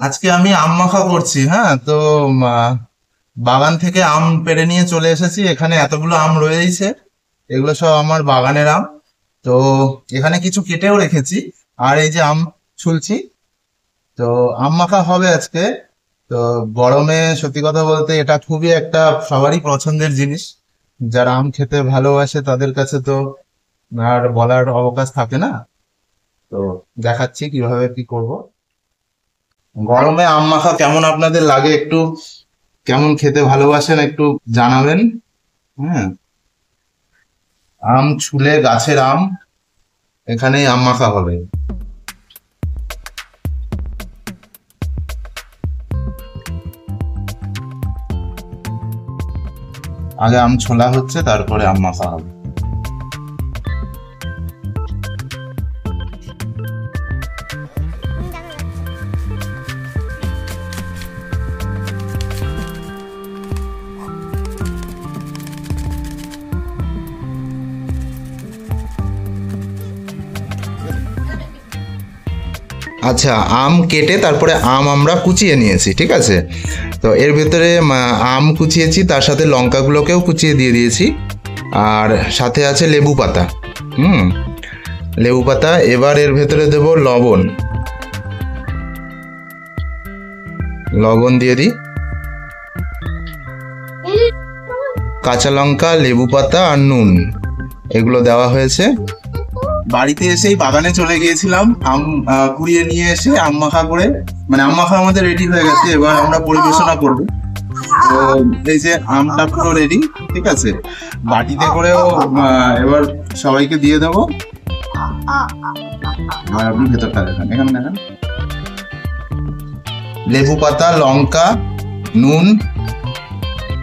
আজকে আমি আম মাখা করছি। হ্যাঁ, তো বাগান থেকে আম পেড়ে নিয়ে চলে এসেছি। এখানে এতগুলো আম রয়েছে, এগুলো সব আমার বাগানের আম। তো এখানে কিছু কেটেও রেখেছি, আর এই যে আম ছুলছি। তো আম মাখা হবে আজকে। তো গরমে সত্যি কথা বলতে এটা খুবই একটা সবারই পছন্দের জিনিস। যারা আম খেতে ভালোবাসে তাদের কাছে তো আর বলার অবকাশ থাকে না। তো দেখাচ্ছি কিভাবে কি করব। গরমে আম মাখা কেমন আপনাদের লাগে, একটু কেমন খেতে ভালোবাসেন একটু জানাবেন। হ্যাঁ, আম ছুলে গাছের আম, এখানেই আম মাখা হবে। আগে আম ছোলা হচ্ছে, তারপরে আম মাখা হবে। আচ্ছা, আম কেটে তারপরে আম আমরা কুচিয়ে নিয়েছি, ঠিক আছে। তো এর ভেতরে আম কুচিয়েছি, তার সাথে লঙ্কাগুলোকেও কুচিয়ে দিয়ে দিয়েছি, আর সাথে আছে লেবু পাতা। হুম, লেবু পাতা। এবার এর ভেতরে দেব লবণ। লবণ দিয়ে দিই, কাঁচা লঙ্কা, লেবু পাতা আর নুন, এগুলো দেওয়া হয়েছে। বাড়িতে এসেই বাগানে চলে গিয়েছিলাম, আম কুড়িয়ে নিয়ে এসে আম মাখা করে, মানে আম মাখা আমাদের রেডি হয়ে গেছে। এবার আমরা পরিবেশনা করব। তো এই যে আমটা পুরো রেডি, ঠিক আছে। বাটিতে করেও এবার সবাইকে দিয়ে দেবো। আর আপনি ভেতরটা দেখেন, এখানে দেখেন, লেবু পাতা, লঙ্কা, নুন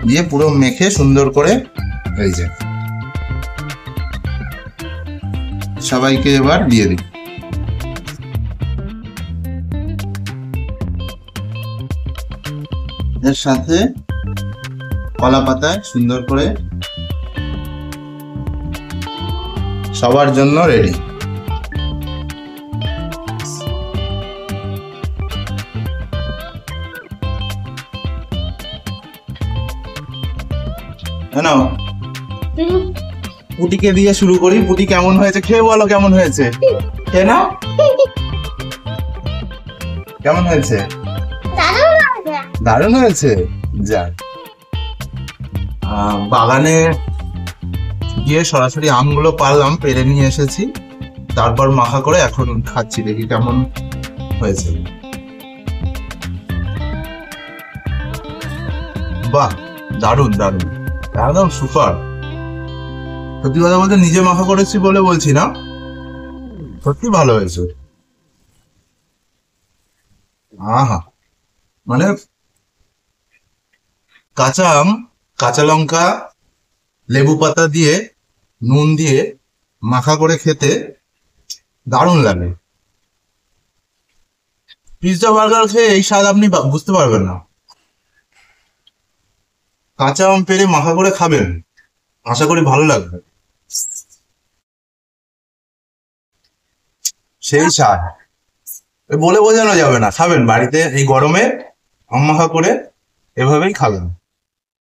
দিয়ে পুরো মেখে সুন্দর করে, এই যে সবাইকে এবার দিয়ে দিই। এর সাথে কলা পাতায় সুন্দর করে সবার জন্য রেডি। নাও, পুটিকে দিয়ে শুরু করি। পুটি কেমন হয়েছে খেয়ে বলো, কেমন হয়েছে খেয়ে নাও। কেমন হয়েছে? দারুণ হয়েছে। যাক, বাগানে গিয়ে সরাসরি আমগুলো পারলাম, পেরে নিয়ে এসেছি, তারপর মাখা করে এখন খাচ্ছি, দেখি কেমন হয়েছে। বাহ, দারুণ দারুণ, একদম সুপার। সত্যি কথা বলতে নিজে মাখা করেছি বলে বলছি না, সত্যি ভালো হয়েছে। আহা, মানে কাঁচা আম, কাঁচা লঙ্কা, লেবু পাতা দিয়ে, নুন দিয়ে মাখা করে খেতে দারুণ লাগে। পিৎজা বার্গার খেয়ে এই স্বাদ আপনি বুঝতে পারবেন না। কাঁচা আম পেরে মাখা করে খাবেন, আশা করি ভালো লাগবে। সেই স্বাদ বলে বোঝানো যাবে না। খাবেন বাড়িতে এই গরমে আম মাখা করে, এভাবেই খাবেন।